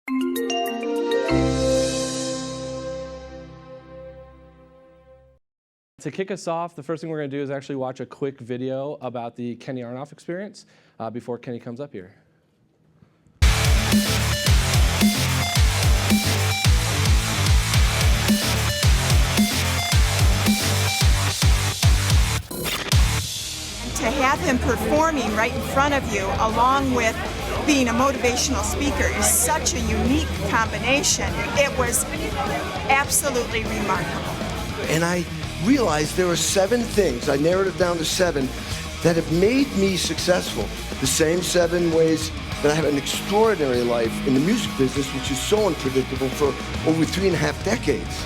To kick us off, the first thing we're going to do is actually watch a quick video about the Kenny Aronoff experience before Kenny comes up here. To have him performing right in front of you, along with being a motivational speaker, is such a unique combination. It was absolutely remarkable. And I realized there were 7 things, I narrowed it down to 7, that have made me successful. The same 7 ways that I had an extraordinary life in the music business, which is so unpredictable, for over 3.5 decades.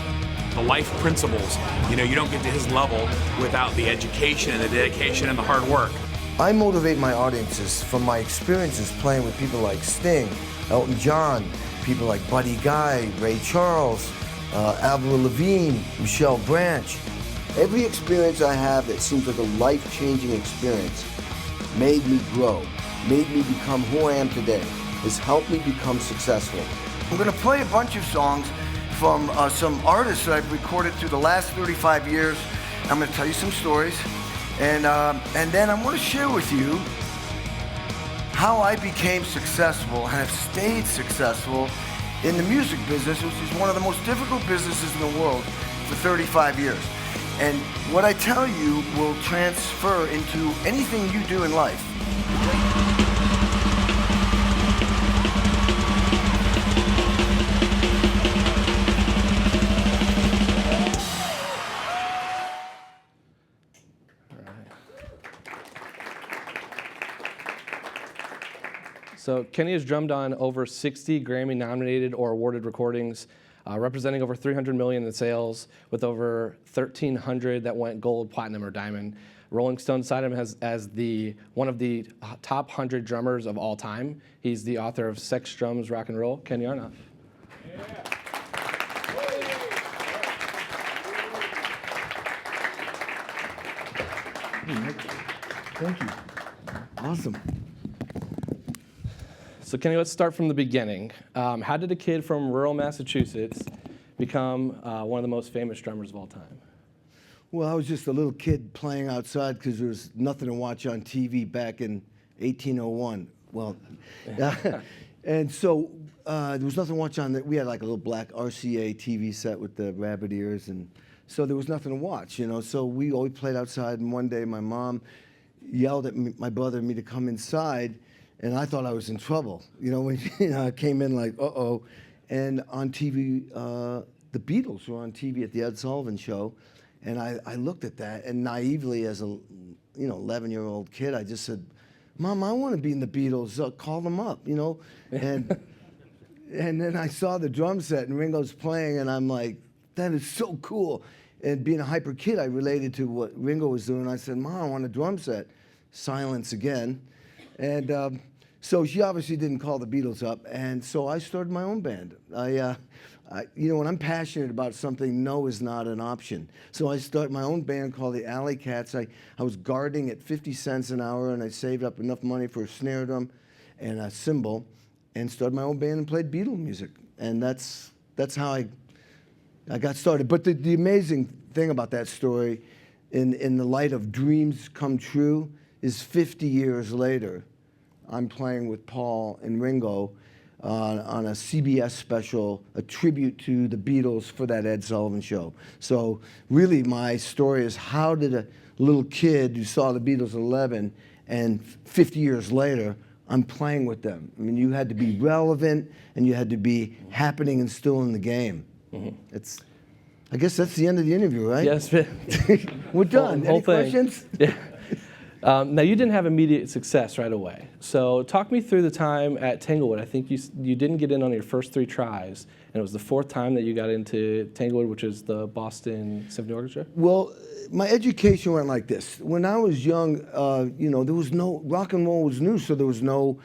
The life principles, you don't get to his level without the education and the dedication and the hard work. I motivate my audiences from my experiences playing with people like Sting, Elton John, people like Buddy Guy, Ray Charles, Avril Lavigne, Michelle Branch. Every experience I have that seems like a life-changing experience made me grow, made me become who I am today, has helped me become successful. I'm going to play a bunch of songs from some artists that I've recorded through the last 35 years. I'm going to tell you some stories, and then I want to share with you how I became successful and have stayed successful in the music business, which is one of the most difficult businesses in the world, for 35 years. And what I tell you will transfer into anything you do in life. So Kenny has drummed on over 60 Grammy-nominated or awarded recordings, representing over 300 million in sales, with over 1,300 that went gold, platinum, or diamond. Rolling Stone cited him as one of the top 100 drummers of all time. He's the author of Sex, Drums, Rock and Roll, Kenny Aronoff. Yeah. Thank you. Awesome. So Kenny, let's start from the beginning. How did a kid from rural Massachusetts become one of the most famous drummers of all time? Well, I was just a little kid playing outside because there was nothing to watch on TV back in 1801. Well, and so there was nothing to watch on that. We had like a little black RCA TV set with the rabbit ears, and so there was nothing to watch, So we always played outside, and one day my mom yelled at me, my brother and me, to come inside. And I thought I was in trouble, when I came in like, uh-oh. And on TV, the Beatles were on TV at the Ed Sullivan Show. And I looked at that, and naively, as a 11-year-old kid, I just said, Mom, I want to be in the Beatles. Call them up, And then I saw the drum set, and Ringo's playing, and I'm like, that is so cool. And being a hyper kid, I related to what Ringo was doing. I said, Mom, I want a drum set. Silence again. And so she obviously didn't call the Beatles up, and so I started my own band. When I'm passionate about something, no is not an option. So I started my own band called the Alley Cats. I was gardening at 50 cents an hour, and I saved up enough money for a snare drum and a cymbal, and started my own band and played Beatles music. And that's how I got started. But the amazing thing about that story, in the light of dreams come true, is 50 years later, I'm playing with Paul and Ringo on a CBS special, a tribute to the Beatles for that Ed Sullivan Show. So really my story is, how did a little kid who saw the Beatles at 11 and 50 years later, I'm playing with them. I mean, you had to be relevant and you had to be happening and still in the game. Mm-hmm. I guess that's the end of the interview, right? Yes. We're done. Any questions? Yeah. Now, you didn't have immediate success right away. So talk me through the time at Tanglewood. I think you didn't get in on your first 3 tries, and it was the 4th time that you got into Tanglewood, which is the Boston Symphony Orchestra? Well, my education went like this. When I was young, there was no, rock and roll was new, so there was no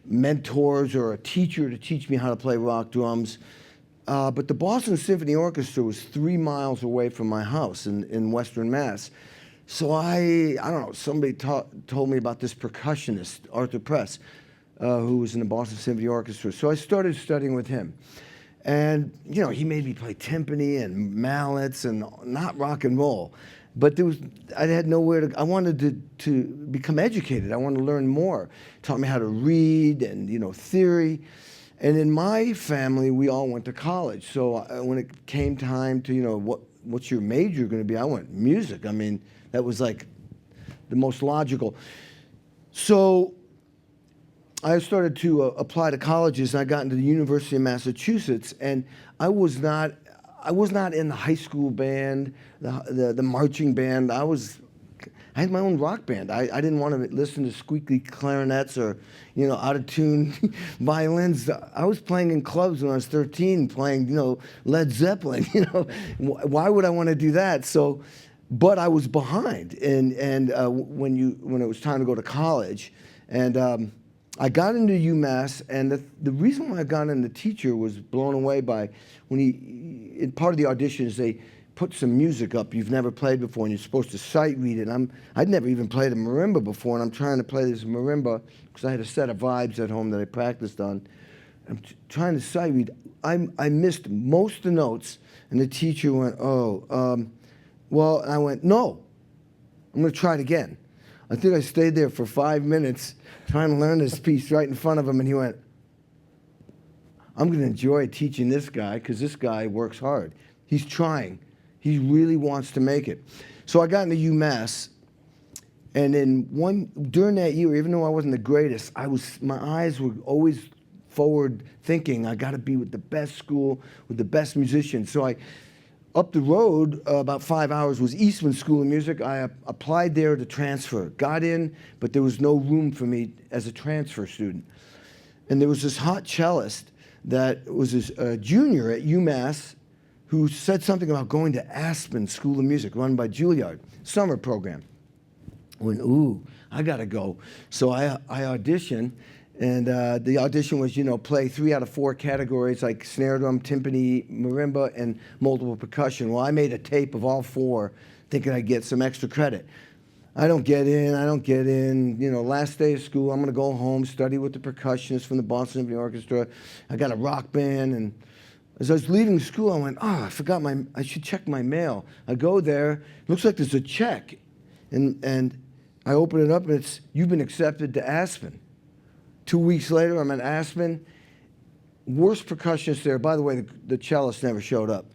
mentors or a teacher to teach me how to play rock drums. But the Boston Symphony Orchestra was 3 miles away from my house in Western Mass. So I don't know, somebody told me about this percussionist, Arthur Press. who was in the Boston Symphony Orchestra. So I started studying with him. And, you know, he made me play timpani and mallets and not rock and roll. But I had nowhere to, I wanted to become educated. I wanted to learn more. Taught me how to read and, you know, theory. And in my family, we all went to college. So when it came time to, you know, what's your major going to be, I went music. I mean, that was like the most logical. So I started to apply to colleges, and I got into the University of Massachusetts, and I was not in the high school band, the marching band. I had my own rock band. I didn't want to listen to squeaky clarinets or, you know, out-of-tune violins. I was playing in clubs when I was 13, playing, you know, Led Zeppelin. You know, why would I want to do that? So, but I was behind, and when it was time to go to college, and I got into UMass, and the reason why I got into teacher was blown away by when in part of the auditions they put some music up you've never played before, and you're supposed to sight read it. I'd never even played a marimba before, and I'm trying to play this marimba because I had a set of vibes at home that I practiced on. I'm trying to sight read. I missed most of the notes, and the teacher went, well, and I went, no, I'm going to try it again. I think I stayed there for 5 minutes trying to learn this piece right in front of him, and he went, I'm going to enjoy teaching this guy because this guy works hard. He's trying. He really wants to make it. So I got into UMass, and during that year, even though I wasn't the greatest, my eyes were always forward thinking. I got to be with the best school, with the best musicians. So up the road, about 5 hours, was Eastman School of Music. I applied there to transfer. Got in, but there was no room for me as a transfer student. And there was this hot cellist that was a junior at UMass who said something about going to Aspen School of Music, run by Juilliard, summer program. I went, ooh, I got to go. So I auditioned. And the audition was, you know, play 3 out of 4 categories like snare drum, timpani, marimba, and multiple percussion. Well, I made a tape of all 4 thinking I'd get some extra credit. I don't get in. You know, last day of school, I'm going to go home, study with the percussionists from the Boston Symphony Orchestra. I got a rock band. And as I was leaving school, I went, I forgot I should check my mail. I go there, looks like there's a check. And I open it up, and it's, you've been accepted to Aspen. 2 weeks later, I'm at Aspen. Worst percussionist there. By the way, the cellist never showed up.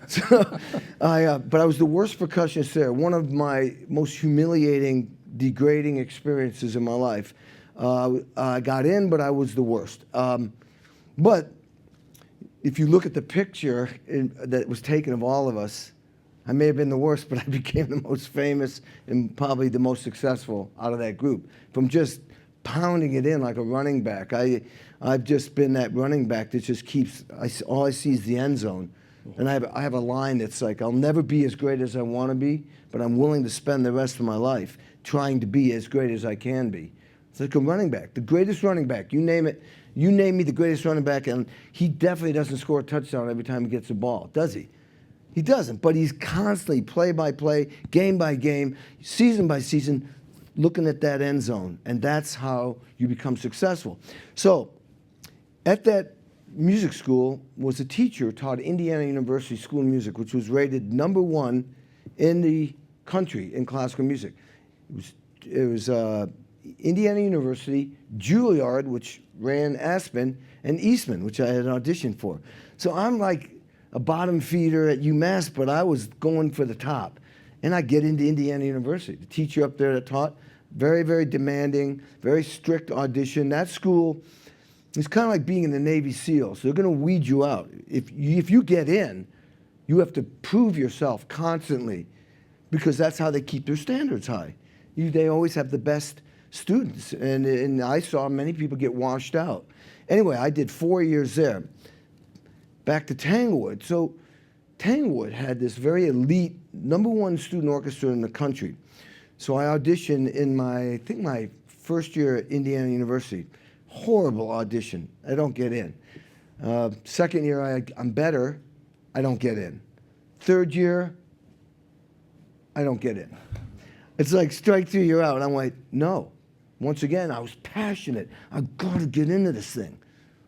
So but I was the worst percussionist there. One of my most humiliating, degrading experiences in my life. I got in, but I was the worst. But if you look at the picture that was taken of all of us, I may have been the worst, but I became the most famous and probably the most successful out of that group. From just pounding it in like a running back. I've just been that running back that just keeps, all I see is the end zone. And I have a line that's like, I'll never be as great as I want to be, but I'm willing to spend the rest of my life trying to be as great as I can be. It's like a running back, the greatest running back. You name it, you name me the greatest running back, and he definitely doesn't score a touchdown every time he gets the ball, does he? He doesn't, but he's constantly play by play, game by game, season by season, looking at that end zone, and that's how you become successful. So at that music school was a teacher who taught Indiana University School of Music, which was rated #1 in the country in classical music. It was Indiana University, Juilliard, which ran Aspen, and Eastman, which I had auditioned for. So I'm like a bottom feeder at UMass, but I was going for the top. And I get into Indiana University. The teacher up there that taught, very, very demanding, very strict audition. That school is kind of like being in the Navy SEALs. They're going to weed you out. If you get in, you have to prove yourself constantly because that's how they keep their standards high. They always have the best students, and I saw many people get washed out. Anyway, I did 4 years there. Back to Tanglewood. So Tanglewood had this very elite #1 student orchestra in the country. So I auditioned in I think my first year at Indiana University. Horrible audition. I don't get in. Second year, I'm better. I don't get in. Third year, I don't get in. It's like strike 3, you're out. And I'm like, no, once again, I was passionate. I gotta get into this thing.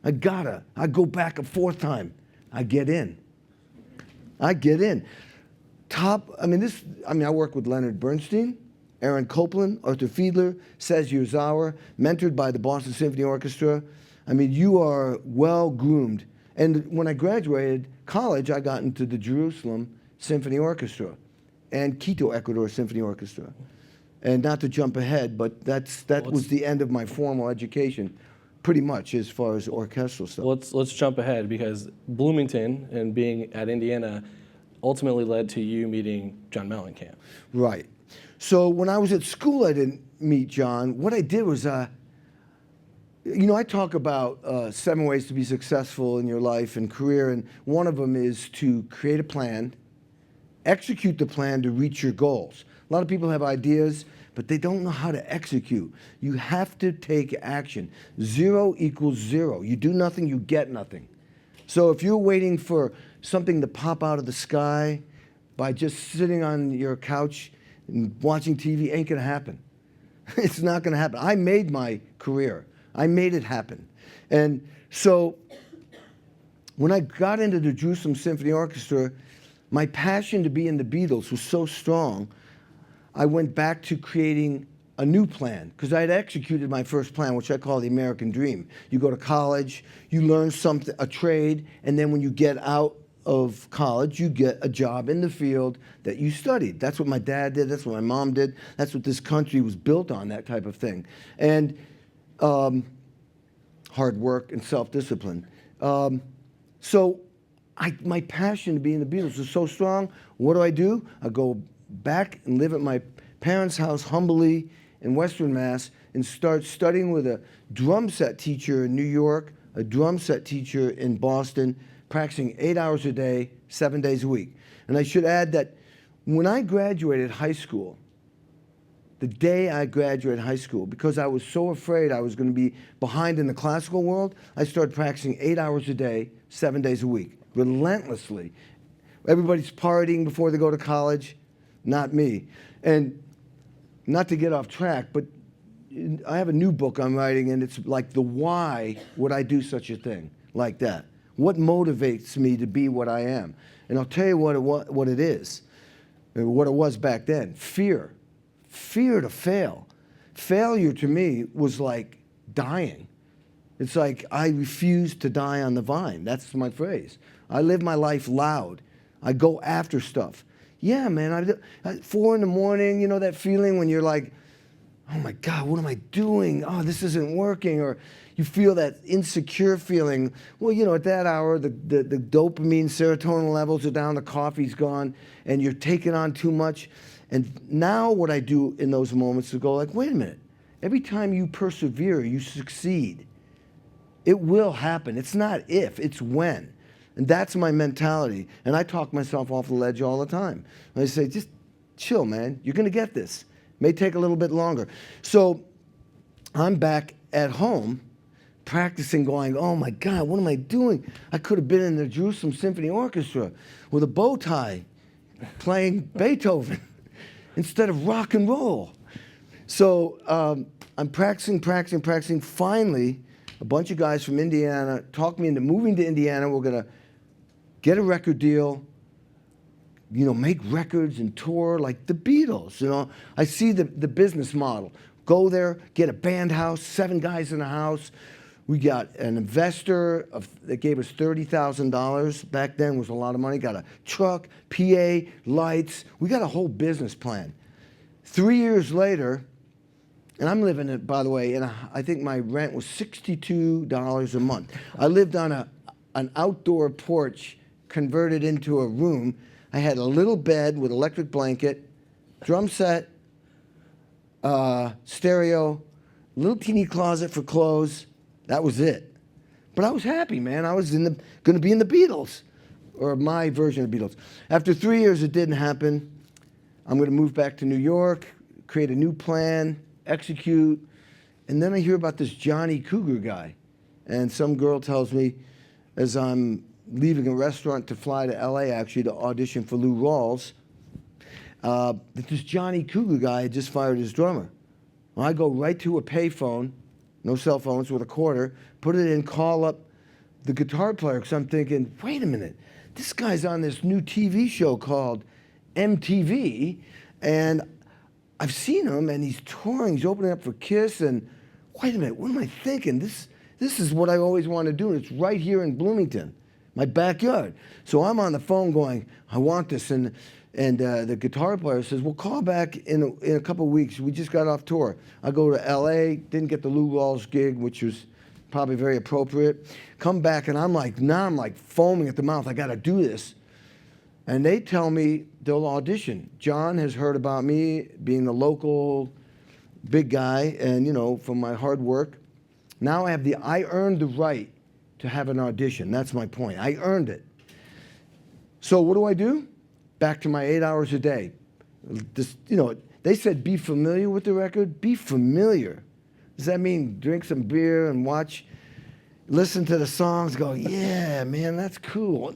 I go back a fourth time. I get in. I work with Leonard Bernstein, Aaron Copland, Arthur Fiedler, Saz Yerzawa, mentored by the Boston Symphony Orchestra. I mean, you are well groomed. And when I graduated college, I got into the Jerusalem Symphony Orchestra and Quito, Ecuador Symphony Orchestra. And not to jump ahead, but that was the end of my formal education, pretty much as far as orchestral stuff. Let's jump ahead, because Bloomington and being at Indiana ultimately led to you meeting John Mellencamp. Right. So when I was at school, I didn't meet John. What I did was, I talk about 7 ways to be successful in your life and career, and one of them is to create a plan, execute the plan to reach your goals. A lot of people have ideas, but they don't know how to execute. You have to take action. 0 equals 0. You do nothing, you get nothing. So if you're waiting for something to pop out of the sky by just sitting on your couch and watching TV, ain't gonna happen. It's not gonna happen. I made my career. I made it happen. And so when I got into the Jerusalem Symphony Orchestra, my passion to be in the Beatles was so strong, I went back to creating a new plan, because I had executed my first plan, which I call the American dream. You go to college, you learn something, a trade, and then when you get out of college, you get a job in the field that you studied. That's what my dad did, that's what my mom did, that's what this country was built on, that type of thing. And hard work and self-discipline. So my passion to be in the Beatles was so strong. What do? I go back and live at my parents' house humbly in Western Mass and start studying with a drum set teacher in New York, a drum set teacher in Boston, practicing 8 hours a day, 7 days a week. And I should add that when I graduated high school, the day I graduated high school, because I was so afraid I was going to be behind in the classical world, I started practicing 8 hours a day, 7 days a week, relentlessly. Everybody's partying before they go to college, not me. And not to get off track, but I have a new book I'm writing, and it's like the why would I do such a thing like that? What motivates me to be what I am? And I'll tell you what it is, or what it was back then. Fear. Fear to fail. Failure to me was like dying. It's like I refuse to die on the vine. That's my phrase. I live my life loud. I go after stuff. Yeah, man, 4 in the morning, you know that feeling when you're like, oh my God, what am I doing? Oh, this isn't working. Or you feel that insecure feeling. Well, you know, at that hour, the dopamine, serotonin levels are down, the coffee's gone, and you're taking on too much. And now what I do in those moments is go like, wait a minute. Every time you persevere, you succeed. It will happen. It's not if, it's when. And that's my mentality. And I talk myself off the ledge all the time. And I say, just chill, man. You're going to get this. May take a little bit longer. So I'm back at home practicing, going, oh my God, what am I doing? I could have been in the Jerusalem Symphony Orchestra with a bow tie playing Beethoven instead of rock and roll. So I'm practicing. Finally, a bunch of guys from Indiana talked me into moving to Indiana. We're going to get a record deal, you know, make records and tour like the Beatles, you know. I see the business model. Go there, get a band house, 7 guys in a house. We got an investor that gave us $30,000. Back then was a lot of money. Got a truck, PA, lights. We got a whole business plan. 3 years later, and I'm living it, by the way, and I think my rent was $62 a month. I lived on an outdoor porch converted into a room. I had a little bed with electric blanket, drum set, stereo, little teeny closet for clothes. That was it. But I was happy, man. I was going to be in the Beatles, or my version of the Beatles. After 3 years, it didn't happen. I'm going to move back to New York, create a new plan, execute, and then I hear about this Johnny Cougar guy. And some girl tells me, as I'm leaving a restaurant to fly to LA, actually, to audition for Lou Rawls, that this Johnny Cougar guy had just fired his drummer. Well, I go right to a payphone, no cell phones, with a quarter, put it in, call up the guitar player, because I'm thinking, wait a minute, this guy's on this new TV show called MTV, and I've seen him, and he's touring, he's opening up for Kiss, and wait a minute, what am I thinking? This is what I always want to do, and it's right here in Bloomington, my backyard. So I'm on the phone going, I want this, and the guitar player says, well, call back in a couple of weeks. We just got off tour. I go to L.A., didn't get the Lou Rawls gig, which was probably very appropriate. Come back, and I'm like foaming at the mouth. I got to do this. And they tell me they'll audition. John has heard about me being the local big guy, and, you know, from my hard work. Now I earned the right to have an audition. That's my point. I earned it. So what do? Back to my 8 hours a day. They said be familiar with the record. Be familiar. Does that mean drink some beer and listen to the songs, go, yeah, man, that's cool.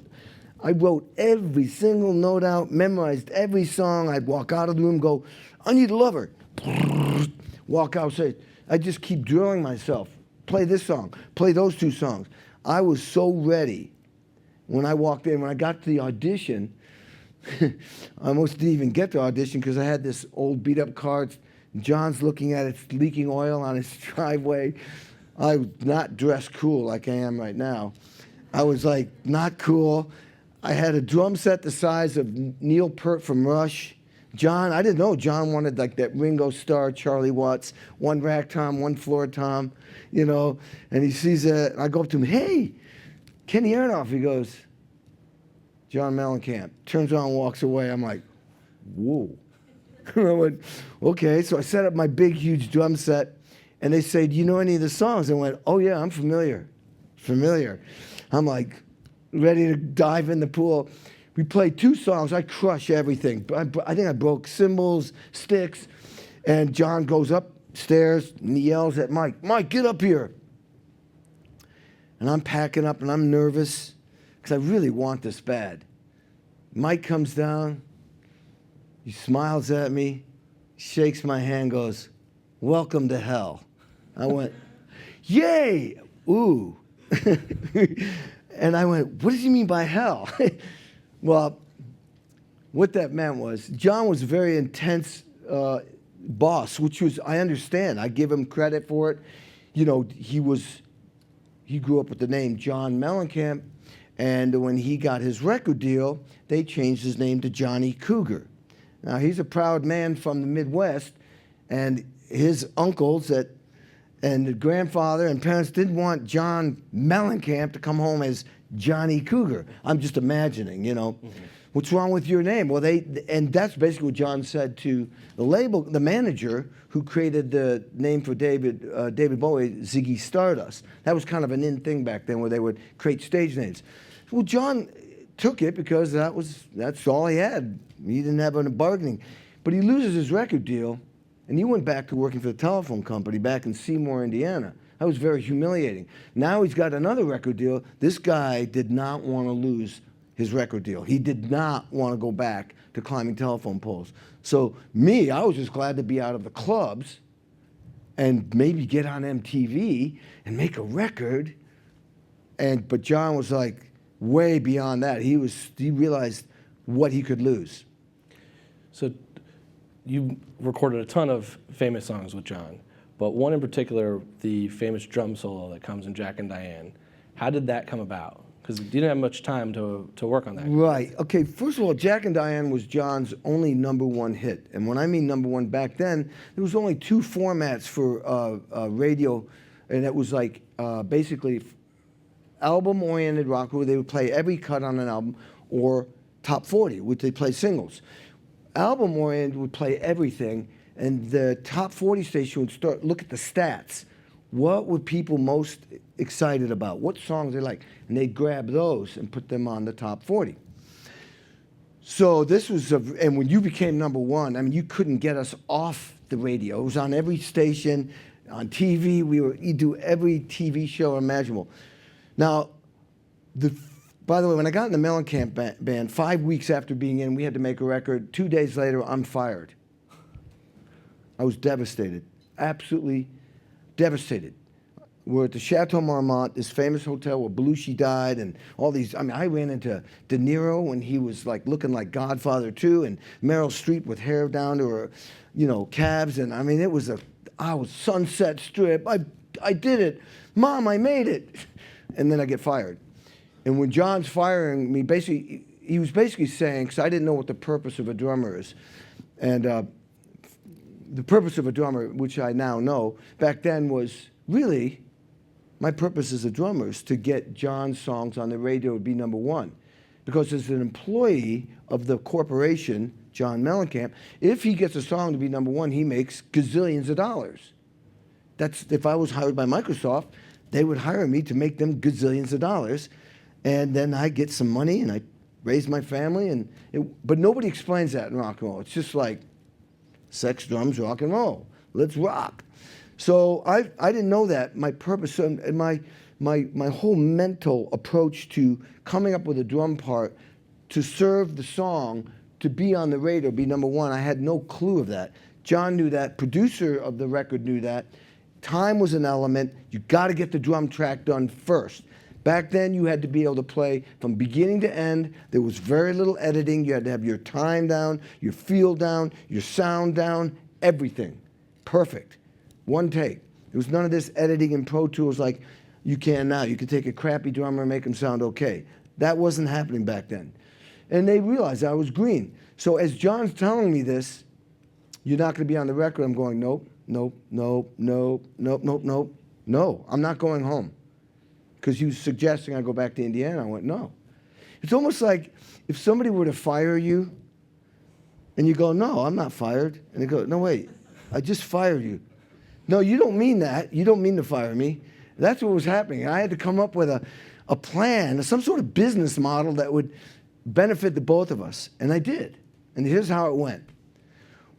I wrote every single note out, memorized every song. I'd walk out of the room, go, I need a lover. Walk out, say, I just keep drilling myself. Play this song, play those two songs. I was so ready when I walked in. When I got to the audition, I almost didn't even get to audition because I had this old beat-up car. John's looking at it, it's leaking oil on his driveway. I was not dressed cool like I am right now. I was like, not cool. I had a drum set the size of Neil Peart from Rush. John, I didn't know John wanted like that Ringo Starr, Charlie Watts, one rack tom, one floor tom, you know, and he sees it. I go up to him, hey, Kenny Aronoff. He goes, John Mellencamp. Turns around and walks away. I'm like, whoa. I went, okay. So I set up my big, huge drum set, and they say, do you know any of the songs? I went, oh, yeah, I'm familiar. I'm like, ready to dive in the pool. We played 2 songs. I crush everything. I think I broke cymbals, sticks, and John goes upstairs and he yells at Mike, Mike, get up here. And I'm packing up and I'm nervous because I really want this bad. Mike comes down, he smiles at me, shakes my hand, goes, welcome to hell. I went, yay, ooh. And I went, what does he mean by hell? Well, what that meant was John was a very intense boss, which was, I understand. I give him credit for it. You know, he grew up with the name John Mellencamp, and when he got his record deal, they changed his name to Johnny Cougar. Now, he's a proud man from the Midwest, and his uncles and the grandfather and parents didn't want John Mellencamp to come home as Johnny Cougar. I'm just imagining, you know. Mm-hmm. What's wrong with your name? Well, and that's basically what John said to the label, the manager who created the name for David Bowie, Ziggy Stardust. That was kind of an in thing back then where they would create stage names. Well, John took it because that's all he had. He didn't have any bargaining. But he loses his record deal, and he went back to working for the telephone company back in Seymour, Indiana. That was very humiliating. Now he's got another record deal. This guy did not want to lose his record deal. He did not want to go back to climbing telephone poles. So I was just glad to be out of the clubs and maybe get on MTV and make a record. But John was like way beyond that. He realized what he could lose. So you recorded a ton of famous songs with John. But one in particular, the famous drum solo that comes in Jack and Diane. How did that come about? Because you didn't have much time to work on that. Right. Okay, first of all, Jack and Diane was John's only #1 hit. And when I mean #1 back then, there was only 2 formats for radio, and it was like basically album-oriented rock, where they would play every cut on an album, or top 40, which they play singles. Album-oriented would play everything, and the top 40 station would look at the stats. What were people most excited about? What songs they like? And they'd grab those and put them on the top 40. So this was, and when you became #1, I mean, you couldn't get us off the radio. It was on every station, on TV. You do every TV show imaginable. Now, by the way, when I got in the Mellencamp band, 5 weeks after being in, we had to make a record. 2 days later, I'm fired. I was devastated. absolutely devastated. We're at the Chateau Marmont, this famous hotel where Belushi died, and all these. I mean, I ran into De Niro when he was like looking like Godfather 2, and Meryl Streep with hair down to her, calves, and I mean, I was Sunset Strip. I did it, Mom, I made it, and then I get fired. And when John's firing me, basically, he was basically saying, because I didn't know what the purpose of a drummer is, and the purpose of a drummer, which I now know, back then was really, my purpose as a drummer is to get John's songs on the radio to be #1. Because as an employee of the corporation, John Mellencamp, if he gets a song to be #1, he makes gazillions of dollars. That's, if I was hired by Microsoft, they would hire me to make them gazillions of dollars, and then I get some money and I raise my family. But nobody explains that in rock and roll. It's just like sex, drums, rock and roll. Let's rock. So I didn't know that. My purpose and my whole mental approach to coming up with a drum part to serve the song to be on the radio, be #1, I had no clue of that. John knew that. Producer of the record knew that. Time was an element. You got to get the drum track done first. Back then, you had to be able to play from beginning to end. There was very little editing. You had to have your time down, your feel down, your sound down, everything. Perfect. One take. There was none of this editing in Pro Tools like you can now. You could take a crappy drummer and make him sound okay. That wasn't happening back then. And they realized I was green. So as John's telling me this, you're not going to be on the record, I'm going, nope, nope, nope, nope, nope, nope, nope. No, I'm not going home. Because he was suggesting I go back to Indiana. I went, no. It's almost like if somebody were to fire you, and you go, no, I'm not fired. And they go, no, wait, I just fired you. No, you don't mean that. You don't mean to fire me. That's what was happening. I had to come up with a plan, some sort of business model that would benefit the both of us. And I did. And here's how it went.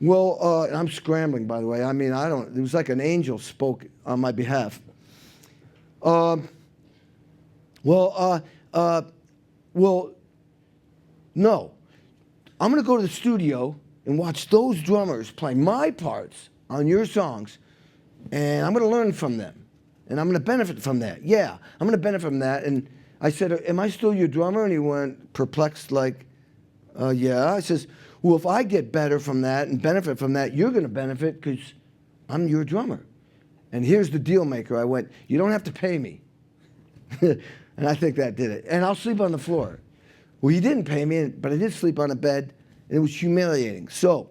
Well, I'm scrambling, by the way. I mean, it was like an angel spoke on my behalf. Well, no. I'm going to go to the studio and watch those drummers play my parts on your songs, and I'm going to learn from them, and I'm going to benefit from that. Yeah, I'm going to benefit from that. And I said, am I still your drummer? And he went perplexed like, yeah. I says, well, if I get better from that and benefit from that, you're going to benefit because I'm your drummer. And here's the deal maker. I went, you don't have to pay me. And I think that did it. And I'll sleep on the floor. Well, he didn't pay me, but I did sleep on a bed, and it was humiliating. So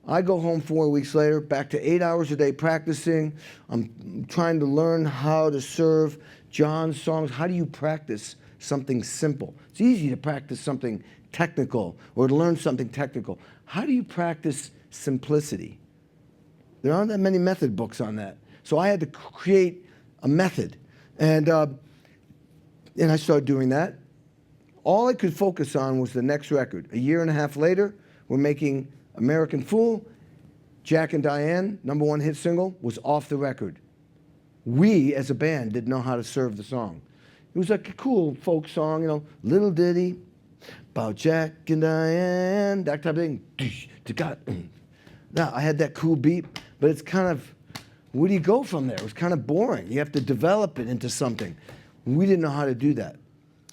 I go home 4 weeks later, back to 8 hours a day practicing. I'm trying to learn how to serve John's songs. How do you practice something simple? It's easy to practice something technical or to learn something technical. How do you practice simplicity? There aren't that many method books on that. So I had to create a method. And I started doing that. All I could focus on was the next record. A year and a half later, we're making American Fool. Jack and Diane, #1 hit single, was off the record. We, as a band, didn't know how to serve the song. It was like a cool folk song, little ditty about Jack and Diane, that type of thing. Now, I had that cool beat, but it's kind of, where do you go from there? It was kind of boring. You have to develop it into something. We didn't know how to do that.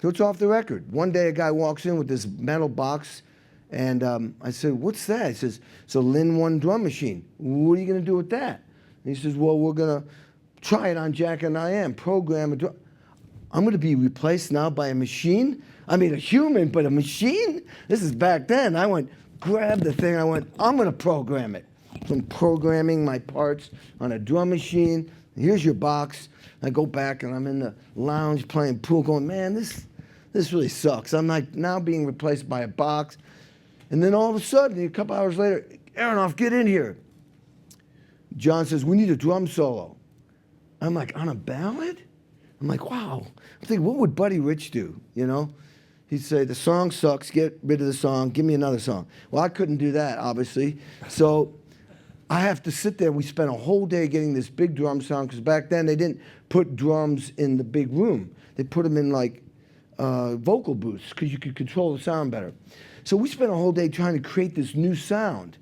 So it's off the record. One day a guy walks in with this metal box, and I said, what's that? He says, it's a Lin 1 drum machine. What are you going to do with that? And he says, well, we're going to try it on Jack and Diane, program a drum. I'm going to be replaced now by a machine? I mean, a human, but a machine? This is back then. I went, grabbed the thing, I went, I'm going to program it. So I'm programming my parts on a drum machine. Here's your box. I go back and I'm in the lounge playing pool going, man, this really sucks. I'm like now being replaced by a box. And then all of a sudden, a couple hours later, Aronoff, get in here. John says, we need a drum solo. I'm like, on a ballad? I'm like, wow. I'm thinking, what would Buddy Rich do, He'd say, the song sucks, get rid of the song, give me another song. Well, I couldn't do that, obviously. So I have to sit there. We spent a whole day getting this big drum sound, because back then they didn't put drums in the big room. They put them in like vocal booths, because you could control the sound better. So we spent a whole day trying to create this new sound.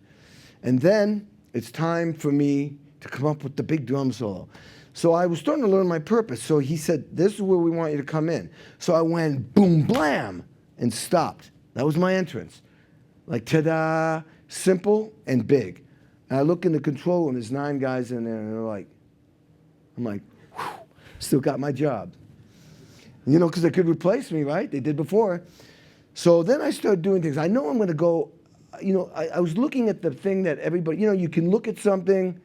And then it's time for me to come up with the big drum solo. So I was starting to learn my purpose. So he said, this is where we want you to come in. So I went boom, blam, and stopped. That was my entrance. Like, ta-da, simple and big. And I look in the control room, there's 9 guys in there, and they're like, I'm like, whew, still got my job. You know, because they could replace me, right? They did before. So then I started doing things. I know I'm going to go, you know, I was looking at the thing that everybody, you know, you can look at something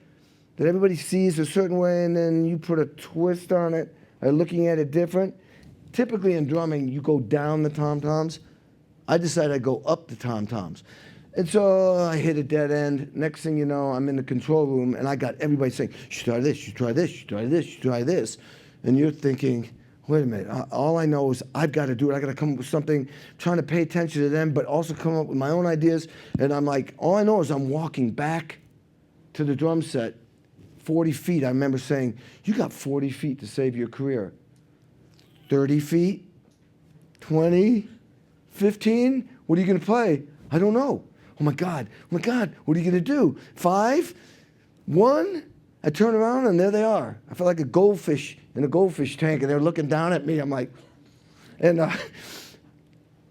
that everybody sees a certain way, and then you put a twist on it, or looking at it different. Typically in drumming, you go down the tom-toms. I decided I'd go up the tom-toms. And so I hit a dead end. Next thing you know, I'm in the control room, and I got everybody saying, you should try this, you should try this, you should try this, you should try this. And you're thinking, wait a minute, all I know is I've got to do it. I got to come up with something, trying to pay attention to them, but also come up with my own ideas. And I'm like, all I know is I'm walking back to the drum set, 40 feet. I remember saying, you got 40 feet to save your career. 30 feet? 20? 15? What are you going to play? I don't know. Oh my God, what are you going to do? 5? 1? I turn around and there they are. I felt like a goldfish in a goldfish tank, and they're looking down at me. I'm like, and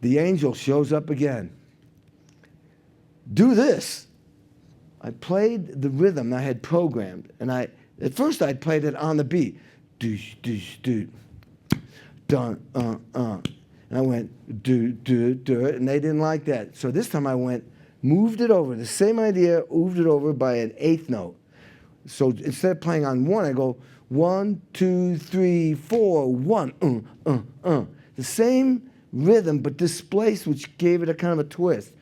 the angel shows up again. Do this. I played the rhythm I had programmed, and at first I played it on the beat. Doosh, doosh, doo, dun, And I went, do, and they didn't like that. So this time I went, moved it over, the same idea, moved it over by an 8th note. So instead of playing on 1, I go 1, 2, 3, 4, 1, The same rhythm, but displaced, which gave it a kind of a twist.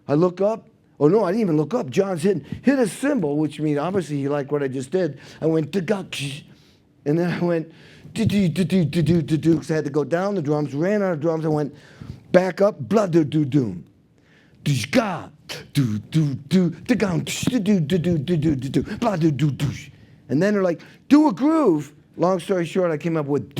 I look up. Oh, no, I didn't even look up. John's hit a cymbal, which means obviously he liked what I just did. I went, and then I went, because I had to go down the drums, ran out of drums. I went back up, blah-do-do-doom. And then they're like, do a groove. Long story short, I came up with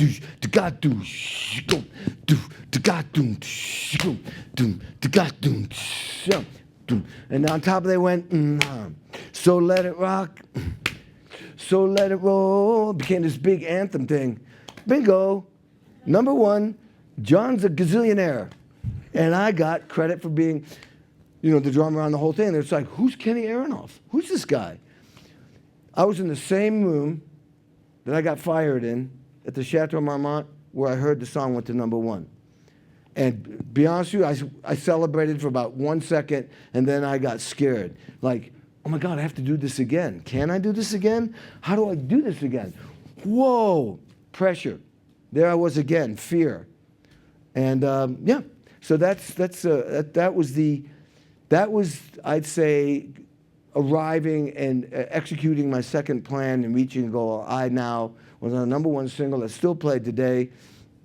and on top they went, so let it rock, so let it roll. It became this big anthem thing. Bingo, number 1, John's a gazillionaire. And I got credit for being, you know, the drummer on the whole thing. It's like, who's Kenny Aronoff? Who's this guy? I was in the same room that I got fired in at the Chateau Marmont, where I heard the song went to number 1. And to be honest with you, I celebrated for about 1 second, and then I got scared. Like, oh my God, I have to do this again. Can I do this again? How do I do this again? Whoa, pressure. There I was again, fear. And yeah, so that was I'd say arriving and executing my second plan and reaching a goal. I now was on a number 1 single that's still played today,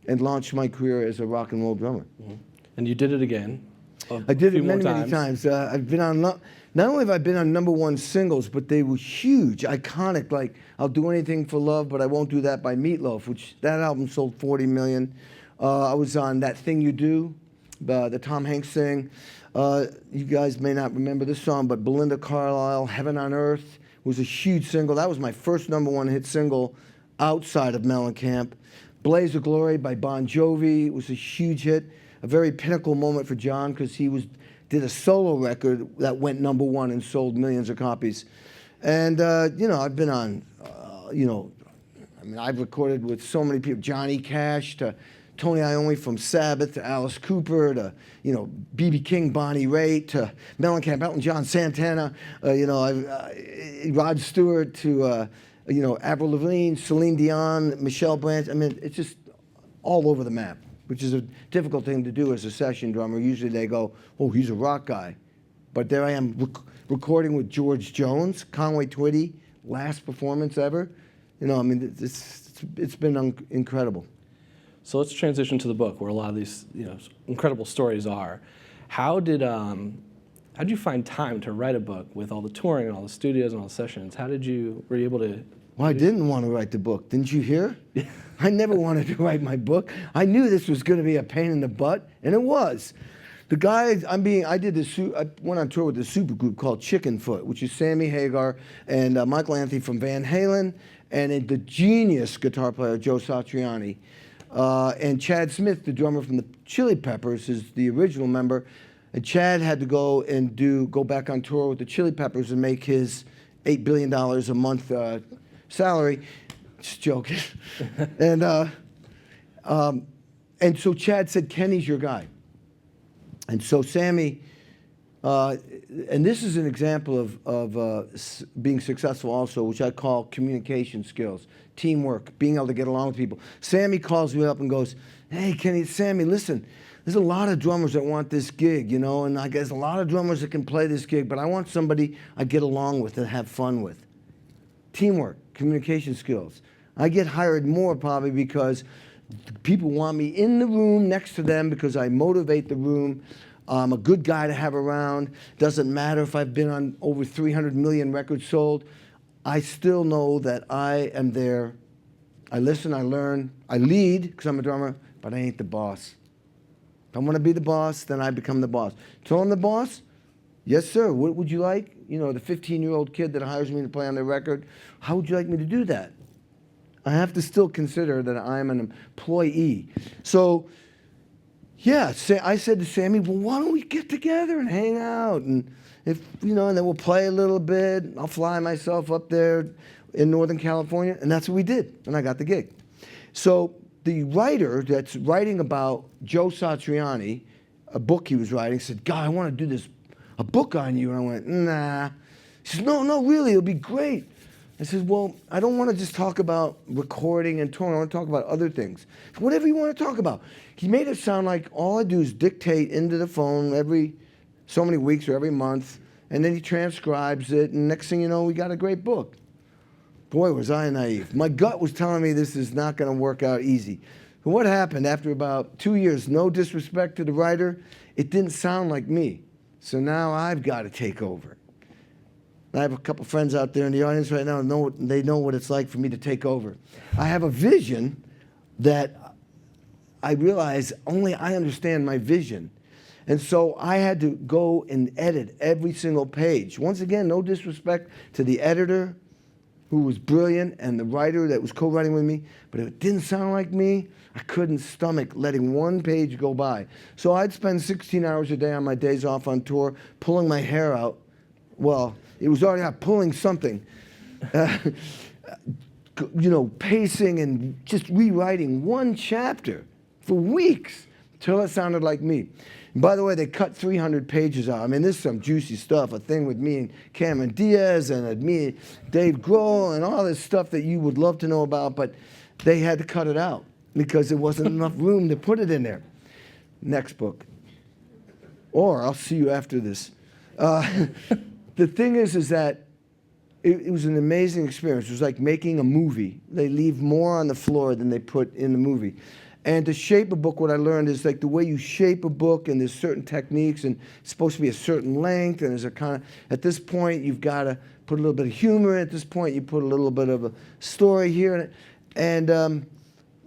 and launched my career as a rock and roll drummer. Mm-hmm. And you did it again. I did it many times. I've been on, not only have I been on number 1 singles, but they were huge, iconic, like I'll Do Anything for Love, But I Won't Do That by Meatloaf, which that album sold 40 million. I was on That Thing You Do, the Tom Hanks thing. You guys may not remember this song, but Belinda Carlisle, Heaven on Earth, was a huge single. That was my first number 1 hit single outside of Mellencamp. Blaze of Glory by Bon Jovi was a huge hit, a very pinnacle moment for John, because he did a solo record that went number 1 and sold millions of copies. And, you know, I've been on, you know, I mean, I've recorded with so many people, Johnny Cash to Tony Iommi from Sabbath to Alice Cooper to, you know, B.B. King, Bonnie Raitt to Mellencamp, Elton John, Santana, you know, Rod Stewart to, you know, Avril Lavigne, Celine Dion, Michelle Branch. I mean, it's just all over the map, which is a difficult thing to do as a session drummer. Usually they go, oh, he's a rock guy. But there I am recording with George Jones, Conway Twitty, last performance ever. You know, I mean, it's been incredible. So let's transition to the book, where a lot of these, you know, incredible stories are. How did you find time to write a book with all the touring and all the studios and all the sessions? Were you able to? Well, I didn't want to write the book. Didn't you hear? I never wanted to write my book. I knew this was going to be a pain in the butt, and it was. The guy, I went on tour with this super group called Chickenfoot, which is Sammy Hagar and Michael Anthony from Van Halen, and the genius guitar player Joe Satriani. And Chad Smith, the drummer from the Chili Peppers, is the original member. And Chad had to go back on tour with the Chili Peppers and make his $8 billion a month salary. Just joking. And so Chad said, Kenny's your guy. And so Sammy, and this is an example of being successful also, which I call communication skills, teamwork, being able to get along with people. Sammy calls me up and goes, hey, Kenny, Sammy, listen, there's a lot of drummers that want this gig, you know, and I guess a lot of drummers that can play this gig, but I want somebody I get along with and have fun with. Teamwork, communication skills. I get hired more probably because people want me in the room next to them because I motivate the room. I'm a good guy to have around. Doesn't matter if I've been on over 300 million records sold. I still know that I am there. I listen, I learn, I lead because I'm a drummer, but I ain't the boss. If I want to be the boss, then I become the boss. So I'm the boss? Yes, sir. What would you like? You know, the 15-year-old kid that hires me to play on their record, how would you like me to do that? I have to still consider that I'm an employee. So, yeah, I said to Sammy, well, why don't we get together and hang out? And if, you know, and then we'll play a little bit. I'll fly myself up there in Northern California. And that's what we did. And I got the gig. So the writer that's writing about Joe Satriani, a book he was writing, said, God, I want to do a book on you. And I went, nah. He says, no, really, it'll be great. I said, well, I don't want to just talk about recording and touring. I want to talk about other things. Whatever you want to talk about. He made it sound like all I do is dictate into the phone every so many weeks or every month, and then he transcribes it, and next thing you know, we got a great book. Boy, was I naive. My gut was telling me this is not going to work out easy. But what happened after about 2 years, no disrespect to the writer, it didn't sound like me. So now I've got to take over. I have a couple friends out there in the audience right now, they know what it's like for me to take over. I have a vision that I realize only I understand my vision. And so I had to go and edit every single page. Once again, no disrespect to the editor, who was brilliant, and the writer that was co-writing with me, but if it didn't sound like me, I couldn't stomach letting one page go by. So I'd spend 16 hours a day on my days off on tour, pulling my hair out. Well, it was already out, pulling something. You know, pacing and just rewriting one chapter for weeks till it sounded like me. And by the way, they cut 300 pages out. I mean, this is some juicy stuff, a thing with me and Cameron Diaz and me, Dave Grohl, and all this stuff that you would love to know about, but they had to cut it out because there wasn't enough room to put it in there. Next book. Or I'll see you after this. The thing is that it was an amazing experience. It was like making a movie. They leave more on the floor than they put in the movie. And to shape a book, what I learned is like the way you shape a book, and there's certain techniques, and it's supposed to be a certain length, and there's a kind of, at this point, you've got to put a little bit of humor. At this point, you put a little bit of a story here in it. And I'm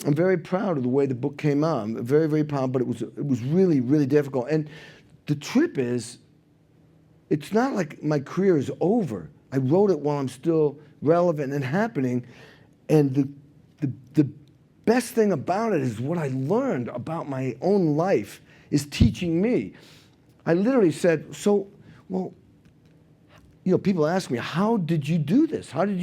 very proud of the way the book came out. I'm very, very proud, but it was really, really difficult. And the trip is, it's not like my career is over. I wrote it while I'm still relevant and happening. And the best thing about it is what I learned about my own life is teaching me. I literally said, well, you know, people ask me, how did you do this? How did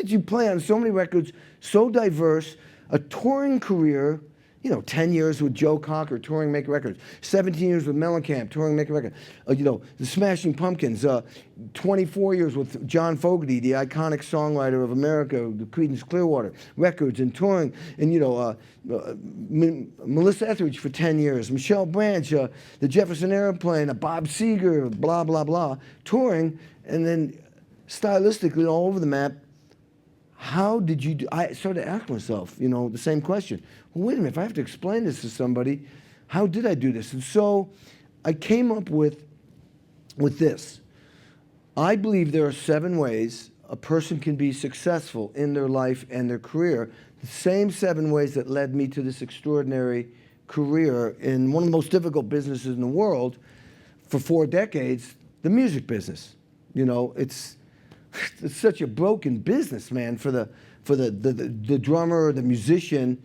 you play on so many records, so diverse, a touring career, you know, 10 years with Joe Cocker, touring, making records. 17 years with Mellencamp, touring, making records. You know, the Smashing Pumpkins. 24 years with John Fogerty, the iconic songwriter of America, the Creedence Clearwater records and touring. And, you know, Melissa Etheridge for 10 years. Michelle Branch, the Jefferson Airplane, Bob Seger, blah, blah, blah. Touring, and then stylistically all over the map. How did you do? I started to ask myself, you know, the same question. Well, wait a minute, if I have to explain this to somebody, how did I do this? And so I came up with this. I believe there are 7 ways a person can be successful in their life and their career. The same 7 ways that led me to this extraordinary career in one of the most difficult businesses in the world for 4 decades, the music business. You know, it's such a broken business, man, for the drummer or the musician.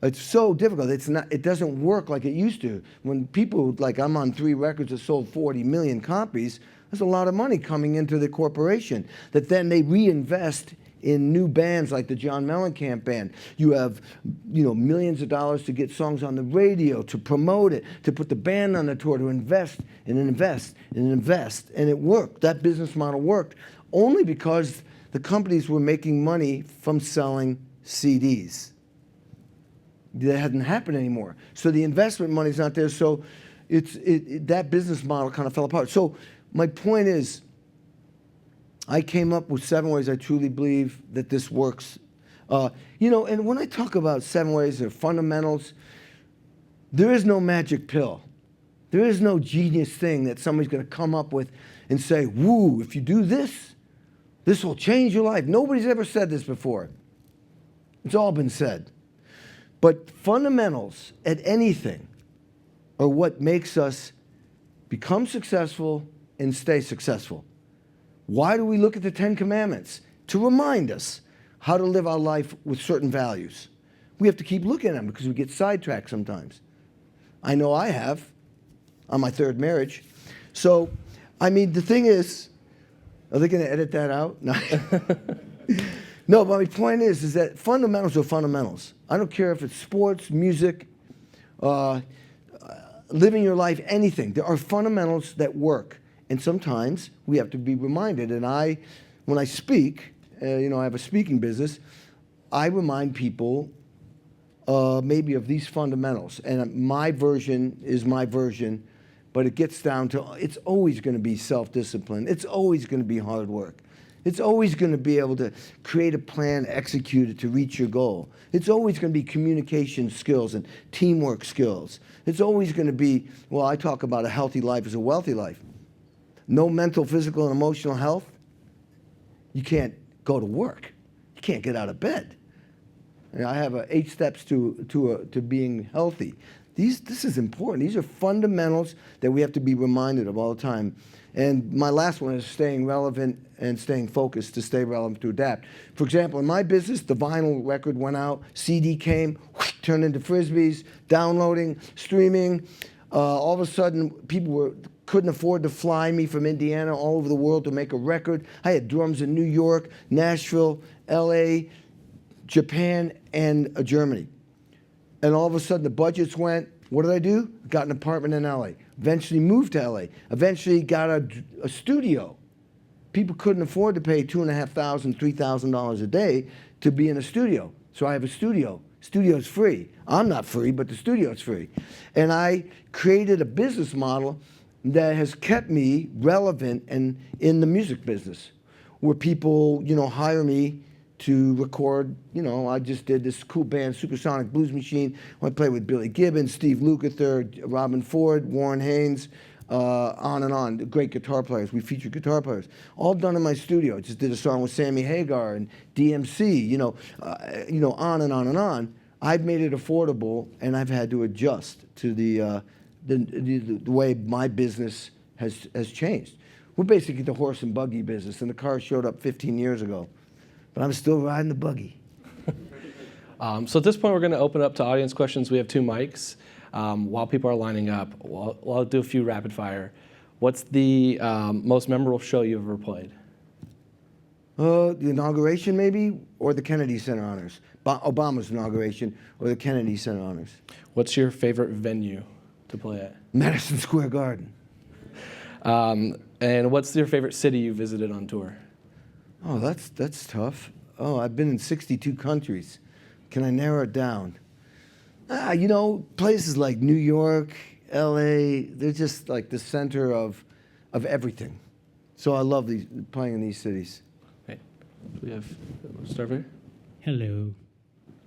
It's so difficult. It doesn't work like it used to. When people, like I'm on 3 records that sold 40 million copies, there's a lot of money coming into the corporation that then they reinvest in new bands like the John Mellencamp band. You have, millions of dollars to get songs on the radio, to promote it, to put the band on the tour, to invest and invest and invest. And it worked. That business model worked only because the companies were making money from selling CDs. That hadn't happened anymore. So the investment money's not there. So that business model kind of fell apart. So my point is, I came up with 7 ways I truly believe that this works. And when I talk about 7 ways or fundamentals, there is no magic pill. There is no genius thing that somebody's going to come up with and say, woo, if you do this, this will change your life. Nobody's ever said this before. It's all been said. But fundamentals at anything are what makes us become successful and stay successful. Why do we look at the 10 Commandments? To remind us how to live our life with certain values. We have to keep looking at them because we get sidetracked sometimes. I know I have on my 3rd marriage. So, the thing is, are they going to edit that out? No. No, but my point is that fundamentals are fundamentals. I don't care if it's sports, music, living your life, anything. There are fundamentals that work. And sometimes we have to be reminded. And when I speak, I have a speaking business, I remind people maybe of these fundamentals. And my version is my version, but it gets down to it's always going to be self-discipline. It's always going to be hard work. It's always going to be able to create a plan, execute it to reach your goal. It's always going to be communication skills and teamwork skills. It's always going to be, I talk about a healthy life as a wealthy life. No mental, physical, and emotional health, you can't go to work. You can't get out of bed. I have 8 steps to being healthy. This is important. These are fundamentals that we have to be reminded of all the time. And my last one is staying relevant and staying focused to stay relevant, to adapt. For example, in my business, the vinyl record went out, CD came, turned into Frisbees, downloading, streaming. All of a sudden, people couldn't afford to fly me from Indiana all over the world to make a record. I had drums in New York, Nashville, LA, Japan, and Germany. And all of a sudden, the budgets went. What did I do? Got an apartment in LA. Eventually moved to LA. Eventually got a studio. People couldn't afford to pay $2,500, $3,000 a day to be in a studio. So I have a studio. Studio's free. I'm not free, but the studio's free. And I created a business model that has kept me relevant and in the music business, where people, hire me to record. I just did this cool band, Supersonic Blues Machine. I played with Billy Gibbons, Steve Lukather, Robin Ford, Warren Haynes, on and on. Great guitar players. We featured guitar players. All done in my studio. Just did a song with Sammy Hagar and DMC. On and on and on. I've made it affordable, and I've had to adjust to the way my business has changed. We're basically the horse and buggy business, and the car showed up 15 years ago. But I'm still riding the buggy. So at this point, we're going to open up to audience questions. We have 2 mics. While people are lining up, I'll do a few rapid fire. What's the most memorable show you've ever played? The inauguration, maybe, or the Kennedy Center Honors. Obama's inauguration, or the Kennedy Center Honors. What's your favorite venue to play at? Madison Square Garden. And what's your favorite city you visited on tour? Oh, that's tough. Oh, I've been in 62 countries. Can I narrow it down? Places like New York, LA, they're just like the center of everything. So I love playing in these cities. Okay. We have start here. Hello.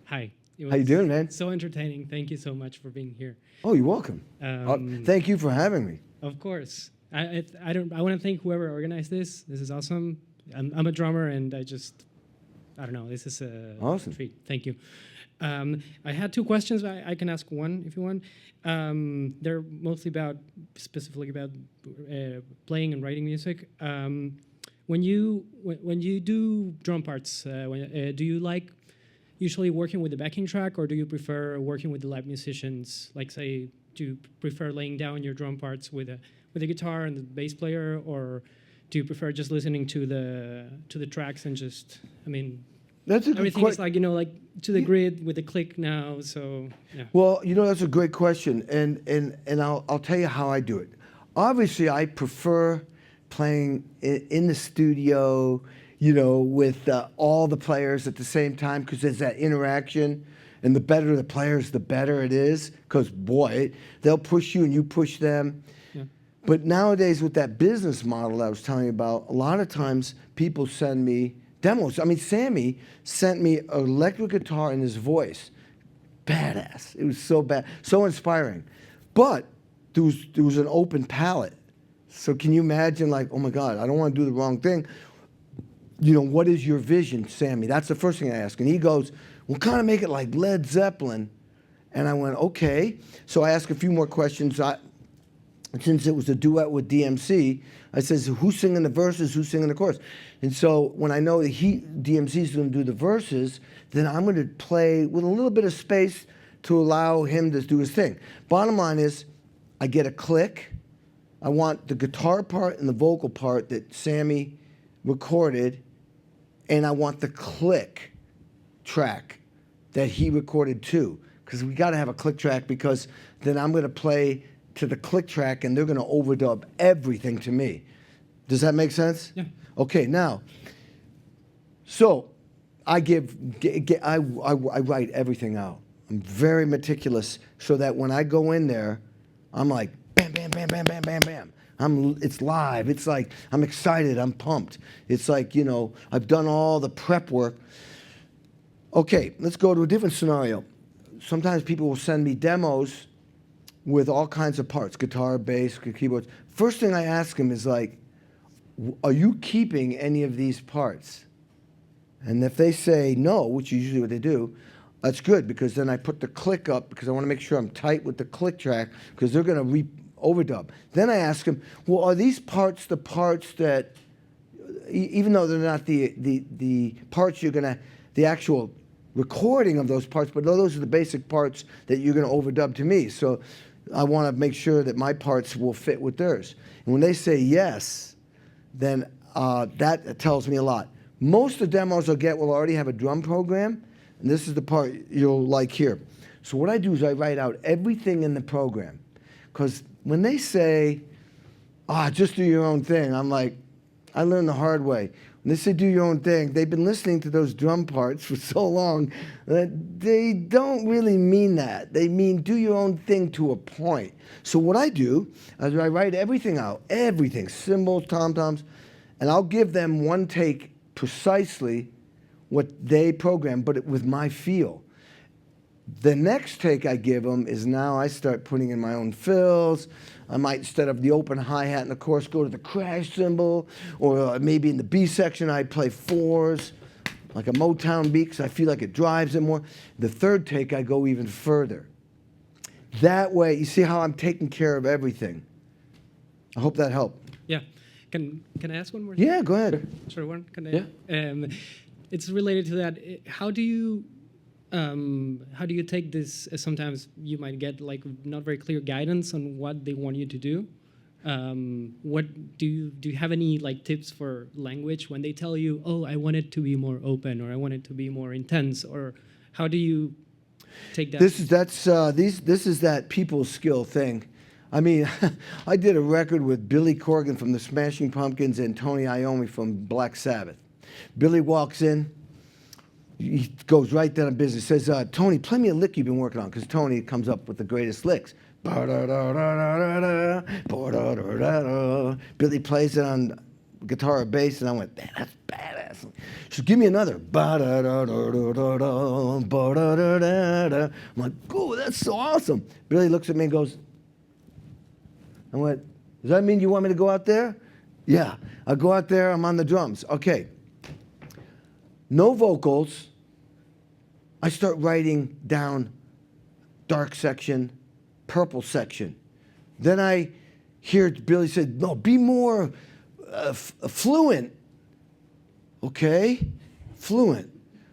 Hi. How you doing, man? So entertaining. Thank you so much for being here. Oh, you're welcome. Thank you for having me. Of course. I want to thank whoever organized this. This is awesome. I'm a drummer, and I don't know. This is a awesome treat. Thank you. I had two questions. I can ask one if you want. They're mostly specifically about playing and writing music. When you do drum parts, do you like usually working with the backing track, or do you prefer working with the live musicians? Like, say, do you prefer laying down your drum parts with a guitar and the bass player, or do you prefer just listening to the tracks and just, I mean, That's a good everything is like, like to the grid with the click now, so yeah. Well, that's a great question, and I'll tell you how I do it. Obviously, I prefer playing in the studio, with all the players at the same time, because there's that interaction, and the better the players, the better it is, because boy, they'll push you and you push them. Yeah. But nowadays, with that business model I was telling you about, a lot of times people send me demos. I mean, Sammy sent me an electric guitar and his voice. Badass. It was so bad, so inspiring. But there was an open palette. So can you imagine, like, oh my God, I don't want to do the wrong thing. What is your vision, Sammy? That's the first thing I ask. And he goes, well, kind of make it like Led Zeppelin. And I went, okay. So I asked a few more questions. Since it was a duet with DMC, I says, who's singing the verses, who's singing the chorus? And so when I know that DMC's going to do the verses, then I'm going to play with a little bit of space to allow him to do his thing. Bottom line is, I get a click. I want the guitar part and the vocal part that Sammy recorded, and I want the click track that he recorded too, because we got to have a click track, because then I'm going to play to the click track and they're going to overdub everything to me. Does that make sense? Yeah. Okay, now, so I write everything out. I'm very meticulous, so that when I go in there, I'm like, bam, bam, bam, bam, bam, bam, bam. It's live. It's like, I'm excited. I'm pumped. It's like, I've done all the prep work. Okay, let's go to a different scenario. Sometimes people will send me demos with all kinds of parts, guitar, bass, keyboards. First thing I ask them is like, are you keeping any of these parts? And if they say no, which is usually what they do, that's good, because then I put the click up, because I want to make sure I'm tight with the click track, because they're going to overdub. Then I ask them, well, are these parts the parts that, even though they're not the parts you're going to, the actual recording of those parts, but those are the basic parts that you're going to overdub to me. So I want to make sure that my parts will fit with theirs. And when they say yes, then that tells me a lot. Most of the demos I'll get will already have a drum program, and this is the part you'll like here. So what I do is I write out everything in the program, because when they say, just do your own thing, I'm like, I learned the hard way. When they say do your own thing, they've been listening to those drum parts for so long that they don't really mean that. They mean do your own thing to a point. So what I do is I write everything out, everything, cymbals, tom-toms, and I'll give them one take precisely what they program, but with my feel. The next take I give them is now I start putting in my own fills. I might, instead of the open hi-hat in the chorus, go to the crash cymbal, or maybe in the B section I play fours, like a Motown beat, because I feel like it drives it more. The third take I go even further. That way, you see how I'm taking care of everything. I hope that helped. Yeah. Can I ask one more? Yeah, go ahead. Sorry, one? Can I? Yeah. It's related to that. How do you take this? Sometimes you might get like not very clear guidance on what they want you to do. What do you have any like tips for language when they tell you, oh, I want it to be more open, or I want it to be more intense, or how do you take that? This is that people skill thing. I mean, I did a record with Billy Corgan from the Smashing Pumpkins and Tony Iommi from Black Sabbath. Billy walks in, he goes right down to business, says, Tony, play me a lick you've been working on, because Tony comes up with the greatest licks. Billy plays it on guitar or bass, and I went, man, that's badass. So give me another. I'm like, oh, that's so awesome. Billy looks at me and goes, I went, does that mean you want me to go out there? Yeah, I'll go out there, I'm on the drums. Okay. No vocals, I start writing down dark section, purple section. Then I hear Billy say, no, be more fluent. Okay, fluent.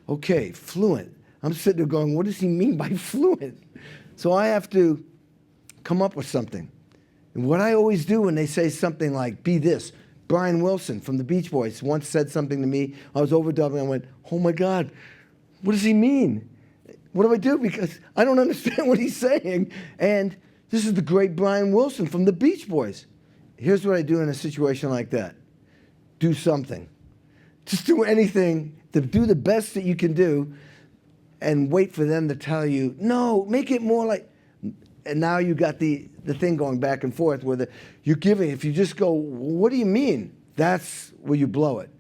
Okay, fluent. I'm sitting there going, what does he mean by fluent? So I have to come up with something. And what I always do when they say something like, be this, Brian Wilson from the Beach Boys once said something to me. I was overdubbing. I went, oh my God, what does he mean? What do I do? Because I don't understand what he's saying. And this is the great Brian Wilson from the Beach Boys. Here's what I do in a situation like that. Do something. Just do anything to do the best that you can do and wait for them to tell you, no, make it more like, and now you got the thing going back and forth where you're giving, if you just go, what do you mean? That's where you blow it.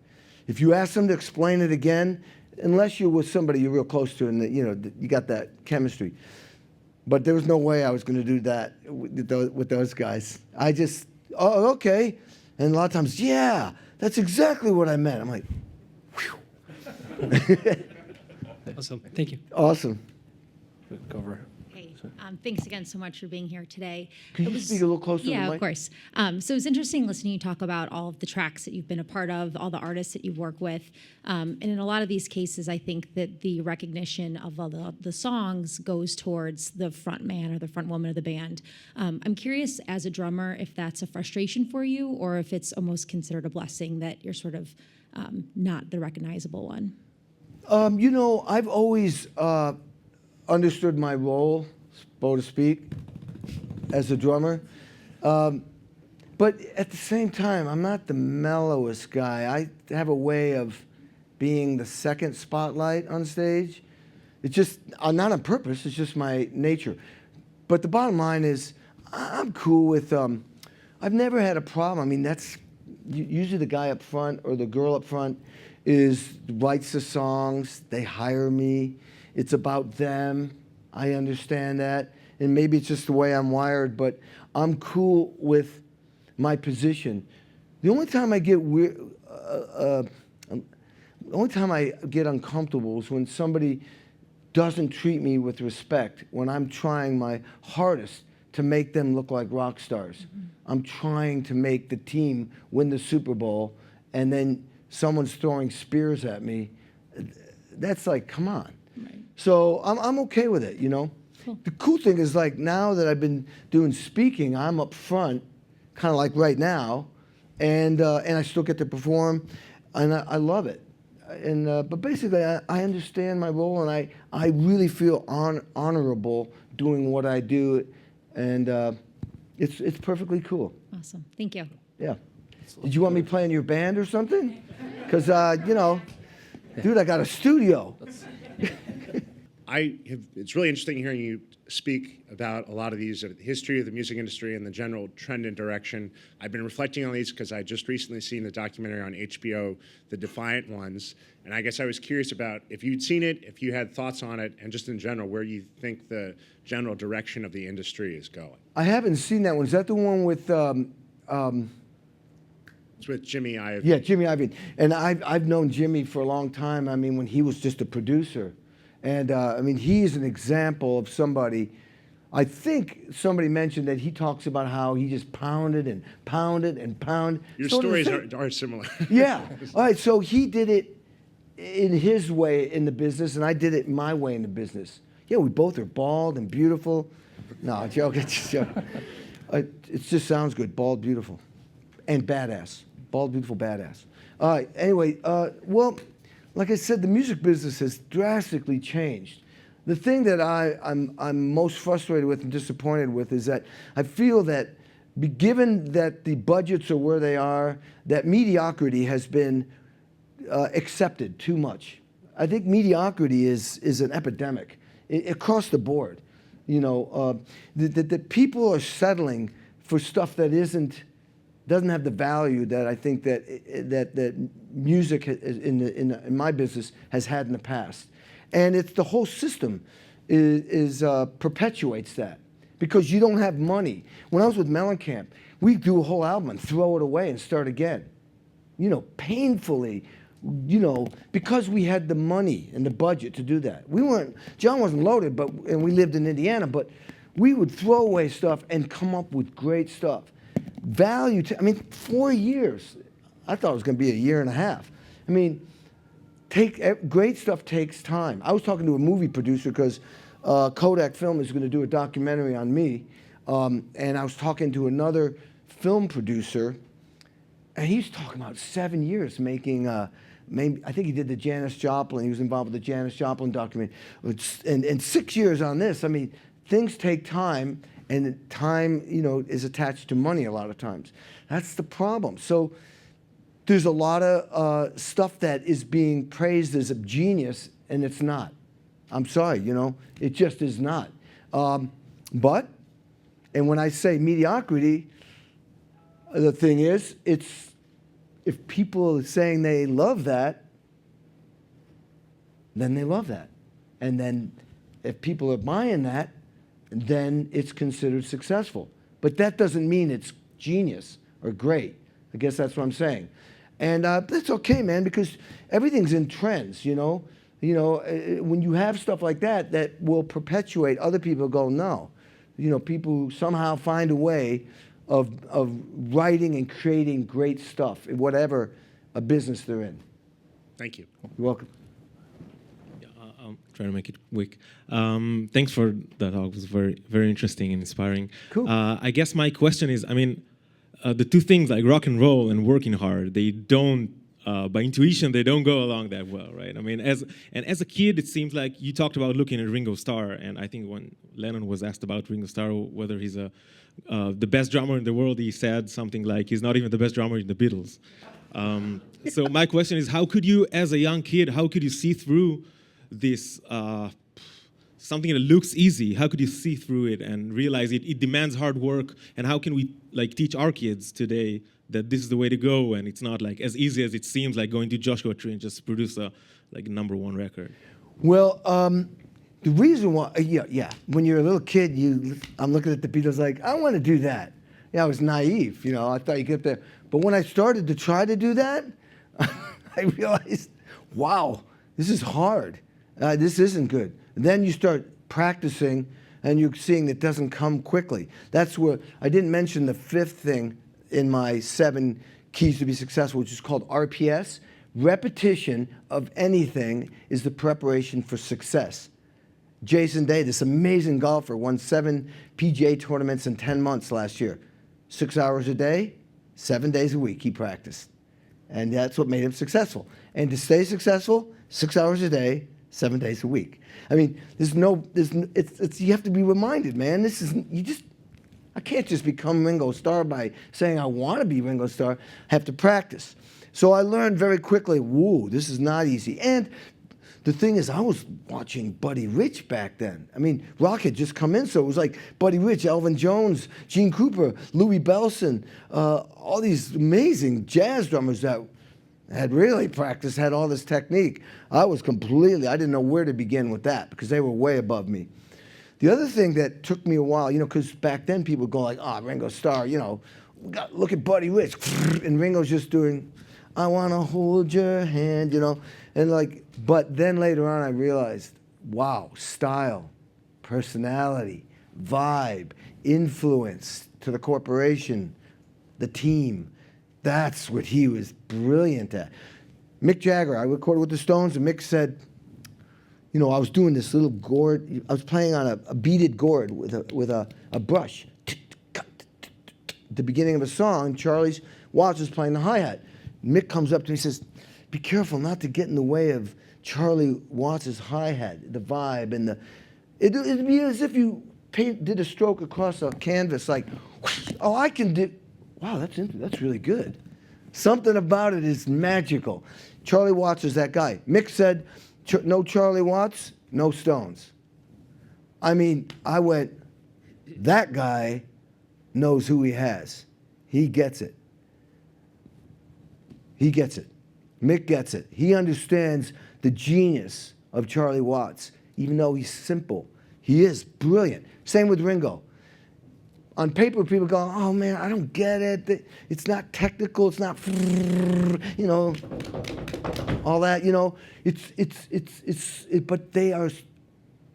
If you ask them to explain it again, unless you're with somebody you're real close to and you got that chemistry. But there was no way I was going to do that with those guys. I just, oh, okay. And a lot of times, yeah, that's exactly what I meant. I'm like, whew. Awesome. Thank you. Awesome. Go over. Hey, thanks again so much for being here today. Can you speak a little closer to the Yeah, mic? of course. So it was interesting listening you talk about all of the tracks that you've been a part of, all the artists that you've worked with. And in a lot of these cases, I think that the recognition of all the songs goes towards the front man or the front woman of the band. I'm curious, as a drummer, if that's a frustration for you or if it's almost considered a blessing that you're sort of not the recognizable one. I've always understood my role, so to speak, as a drummer. But at the same time, I'm not the mellowest guy. I have a way of being the second spotlight on stage. It's just, not on purpose, it's just my nature. But the bottom line is, I'm cool with, I've never had a problem. I mean, that's usually the guy up front or the girl up front writes the songs, they hire me, it's about them, I understand that, and maybe it's just the way I'm wired, but I'm cool with my position. The only time I get uncomfortable is when somebody doesn't treat me with respect, when I'm trying my hardest to make them look like rock stars. Mm-hmm. I'm trying to make the team win the Super Bowl, and then someone's throwing spears at me. That's like, come on. Right. So I'm okay with it, Cool. The cool thing is, like, now that I've been doing speaking, I'm up front, kind of like right now, and I still get to perform, and I love it. And but basically, I understand my role, and I really feel honorable doing what I do, and it's perfectly cool. Awesome. Thank you. Yeah. Did you want me to play in your band or something? Because, dude, I got a studio. It's really interesting hearing you speak about a lot of these, the history of the music industry and the general trend and direction. I've been reflecting on these because I just recently seen the documentary on HBO, The Defiant Ones, and I guess I was curious about if you'd seen it, if you had thoughts on it, and just in general, where you think the general direction of the industry is going. I haven't seen that one. Is that the one with... It's with Jimmy Iovine. Yeah, Jimmy Iovine. And I've known Jimmy for a long time. I mean, when he was just a producer. And, he's an example of somebody. I think somebody mentioned that he talks about how he just pounded and pounded and pounded. Your stories are similar. Yeah. All right, so he did it in his way in the business, and I did it my way in the business. Yeah, we both are bald and beautiful. No, joke. It's just joke. It just sounds good. Bald, beautiful. And badass. Bald, beautiful, badass. Anyway, well, like I said, the music business has drastically changed. The thing that I'm most frustrated with and disappointed with is that I feel that, given that the budgets are where they are, that mediocrity has been accepted too much. I think mediocrity is an epidemic across the board. That people are settling for stuff that doesn't have the value that I think that music in my business has had in the past, and it's the whole system perpetuates that because you don't have money. When I was with Mellencamp, we do a whole album and throw it away and start again, painfully you know, because we had the money and the budget to do that. John wasn't loaded, and we lived in Indiana, but we would throw away stuff and come up with great stuff. 4 years. I thought it was going to be a year and a half. I mean, great stuff takes time. I was talking to a movie producer because Kodak Film is going to do a documentary on me, and I was talking to another film producer, and he's talking about 7 years making. I think he did the Janis Joplin. He was involved with the Janis Joplin documentary, and 6 years on this. I mean, things take time, and time, you know, is attached to money a lot of times. That's the problem. So there's a lot of stuff that is being praised as a genius, and it's not. I'm sorry, you know, it just is not. And when I say mediocrity, the thing is, if people are saying they love that, then they love that. And then if people are buying that, then it's considered successful. But that doesn't mean it's genius or great. I guess that's what I'm saying. And that's okay, man, because everything's in trends, you know. When you have stuff like that, that will perpetuate, other people go, no. You know, people who somehow find a way of writing and creating great stuff in whatever a business they're in. Thank you. You're welcome. I'm trying to make it quick. Thanks for that talk. It was very, very interesting and inspiring. Cool. I guess my question is, the two things like rock and roll and working hard, they don't, by intuition, they don't go along that well, right? I mean, as a kid, it seems like you talked about looking at Ringo Starr, and I think when Lennon was asked about Ringo Starr, whether he's the best drummer in the world, he said something like, he's not even the best drummer in the Beatles. So my question is, how could you, as a young kid, how could you see through this something that looks easy? How could you see through it and realize it demands hard work? And how can we teach our kids today that this is the way to go, and it's not like as easy as it seems, like going to Joshua Tree and just produce a #1 record? Well, the reason why, when you're a little kid, I'm looking at the Beatles like, I want to do that. Yeah, I was naive, you know. I thought you get there, but when I started to try to do that, I realized, wow, this is hard. This isn't good. And then you start practicing, and you're seeing it doesn't come quickly. That's where I didn't mention the fifth thing in my 7 keys to be successful, which is called RPS. Repetition of anything is the preparation for success. Jason Day, this amazing golfer, won 7 PGA tournaments in 10 months last year. 6 hours a day, 7 days a week he practiced. And that's what made him successful. And to stay successful, 6 hours a day, 7 days a week. I mean, you have to be reminded, man. I can't just become Ringo Starr by saying I want to be Ringo Starr. I have to practice. So I learned very quickly, whoa, this is not easy. And the thing is, I was watching Buddy Rich back then. I mean, rock had just come in, so it was like Buddy Rich, Elvin Jones, Gene Krupa, Louis Bellson, all these amazing jazz drummers that had really practiced, had all this technique. I didn't know where to begin with that because they were way above me. The other thing that took me a while, you know, because back then people would go like, Ringo Starr, you know, look at Buddy Rich. And Ringo's just doing, I want to hold your hand, you know. And but then later on I realized, wow, style, personality, vibe, influence to the corporation, the team. That's what he was brilliant at. Mick Jagger, I recorded with the Stones, and Mick said, you know, I was doing this little gourd. I was playing on a beaded gourd with a brush. At the beginning of a song, Charlie Watts was playing the hi-hat. Mick comes up to me and says, be careful not to get in the way of Charlie Watts' hi-hat, the vibe, and it'd be as if you did a stroke across a canvas, like, oh, I can do, wow, that's really good. Something about it is magical. Charlie Watts is that guy. Mick said, no Charlie Watts, no Stones. I mean, I went, that guy knows who he has. He gets it. He gets it. Mick gets it. He understands the genius of Charlie Watts, even though he's simple. He is brilliant. Same with Ringo. On paper, people go, oh man, I don't get it. It's not technical, it's not, you know. all that, you know, but they are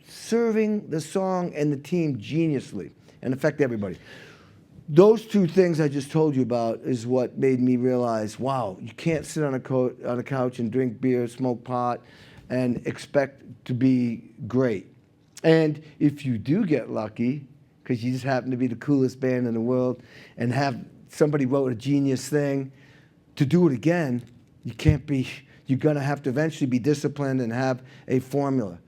serving the song and the team geniusly and affect everybody. Those two things I just told you about is what made me realize, wow, you can't sit on a couch and drink beer, smoke pot, and expect to be great. And if you do get lucky, because you just happen to be the coolest band in the world, and have somebody wrote a genius thing, to do it again, you can't be. You're gonna have to eventually be disciplined and have a formula.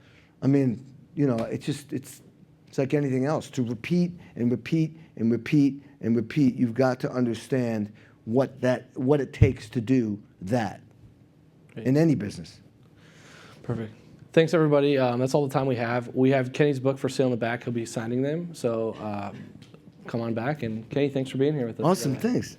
I mean, you know, it's like anything else. To repeat and repeat and repeat and repeat, you've got to understand what it takes to do that in any business. Perfect. Thanks, everybody. That's all the time we have. We have Kenny's book for sale in the back. He'll be signing them. So come on back. And Kenny, thanks for being here with us. Awesome. Thanks.